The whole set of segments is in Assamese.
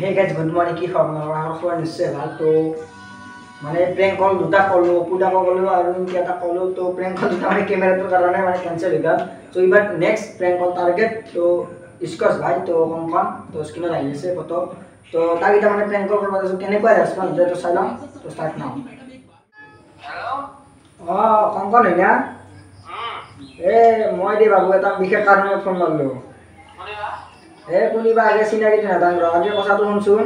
Hey guys, good morning. কি খবৰ? আমাৰ খবৰ নিশ্চয় ভাল। তো মানে প্ৰেংক কল দুটা কলো, পুটা কলো আৰু ইনকে এটা কলো। তো প্ৰেংক কল দুটা মানে ক্যামেৰাটোৰ কাৰণে মানে কেনসেল হৈ গ'ল। তো এবাৰ নেক্সট প্ৰেংক কল টাৰ্গেট তো ইস্কস ভাই তো কনফাৰ্ম তো স্ক্ৰিনত আহি আছে ফটো। তো তাগিটা মানে প্ৰেংক কল কৰিব আছে কেনেকুৱা ৰেসপন্স দিয়ে তো চাই লম। তো স্টাৰ্ট নাও। হেল্ল' কংকন হইনা? মই দি বাবু এটা বিশেষ কাৰণত ফোন মাৰলো। কোনিবা আগে চিনাকি নাজান আগে কথাটো শুনচোন।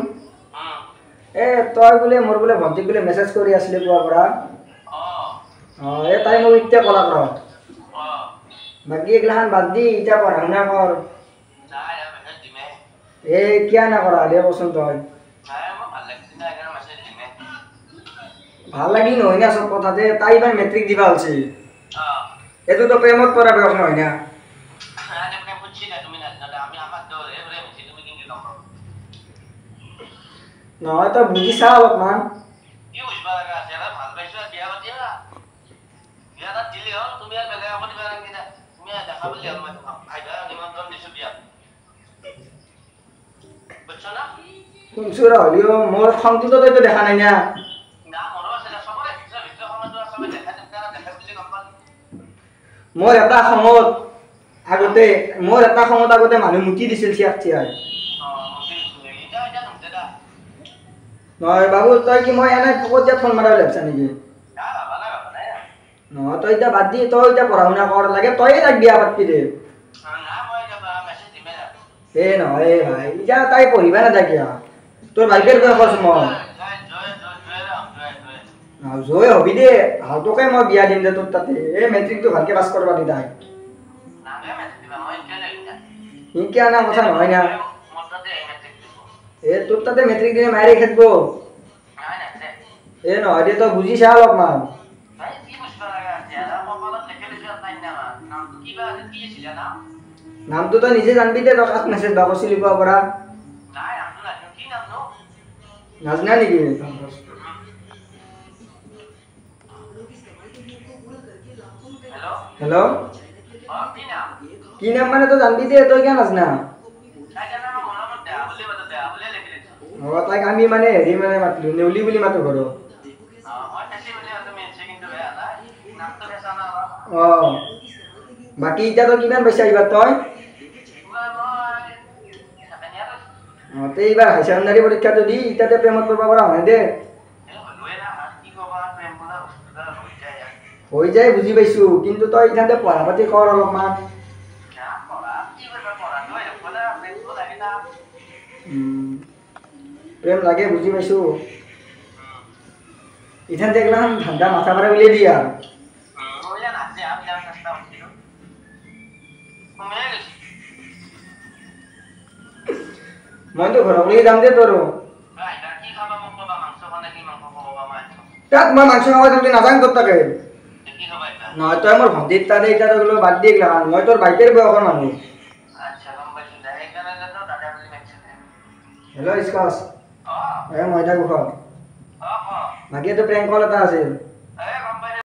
তই বোলে মোৰ বোলে ভণ্টিক বোলে মেছেজ কৰি আছিলি পুৱাৰ পৰা। তাই মোক এতিয়া কলা কৰ। বাকী এগিলাখান বাদ দি এতিয়া পঢ়া শুনা কৰ। কিয় নকৰা দে কচোন তই। ভাল লাগি নহয় না চব কথাতে। তাই এইবাৰ মেট্ৰিক দিবা হৈছে। এইটোতো প্ৰেমত পৰা বয়স নহয় না। নহয় তই বুজি চা অলপমান। শুনছো হলিও মোৰ খংটোতো তইতো দেখা নাই না। মোৰ এটা খঙত আগতে মানুহ মুতি দিছিল চিয়াক চিয়াই। নহয় বাবু তই কি মই এনে ফকত দিয়া ফোন মাৰা লাগছা নেকি? নহয় তই এতিয়া বাদ দি তই এতিয়া পঢ়া শুনা কৰ লাগে তই তাক বিয়া পাতবি দে। নহয় ভাই এতিয়া তাই পঢ়িবা নাযায় কিয়া। তোৰ ভাইটিৰ বয়স মই জয় হবি দে তোকে মই বিয়া দিম দে তোৰ তাতে। মেট্ৰিকটো ভালকে পাছ কৰবা দি তাই। সিনকে আনা কথা নহয় না। তোৰ তাতে মেট্ৰিক দিলে মাৰি খেদব। নহয় দে তই বুজি চা অলপমান। নামটো তই নিজে জানবি দে। তই কাক মেছেজ বা কৰিছিলি পুৱাৰ পৰা? নাজনা নেকি? হেল্ল' কি নাম মানে তই জানবি দে। তই কিয় নাজনা? তাইক আমি মানে হেৰি মানে মাতিলো নেউলি বুলি মাতো ঘৰত। বাকী এতিয়া তই কিমান পাইছা এইবাৰ তই? এইবাৰ হাই ছেকেণ্ডাৰী পৰীক্ষাটো দি ইটাতে প্ৰেমত পৰবা পৰা হয় দে। হৈ যায় বুজি পাইছো কিন্তু তই ইখানতে পঢ়া পাতি কৰ অলপমান। প্ৰেম লাগে বুজি পাইছো। ইখানতে এইগিলাখান ধান্দা মাথা পৰা উলিয়াই দিয়া। মইতো ঘৰক লৈ যাম দে তোৰ। তাত মই মাংস খাব যাম নাজানো তোৰ তাকে। নহয় তই মোৰ ভণ্টিৰ তাতে এতিয়া তই বাদ দি গিলাখান। মই তোৰ ভাইটিৰ বয়সৰ মানুহ। হেল্ল' ইস্কছ। মই এটা কুশল। বাকী এইটো প্ৰেংক কল এটা আছিল।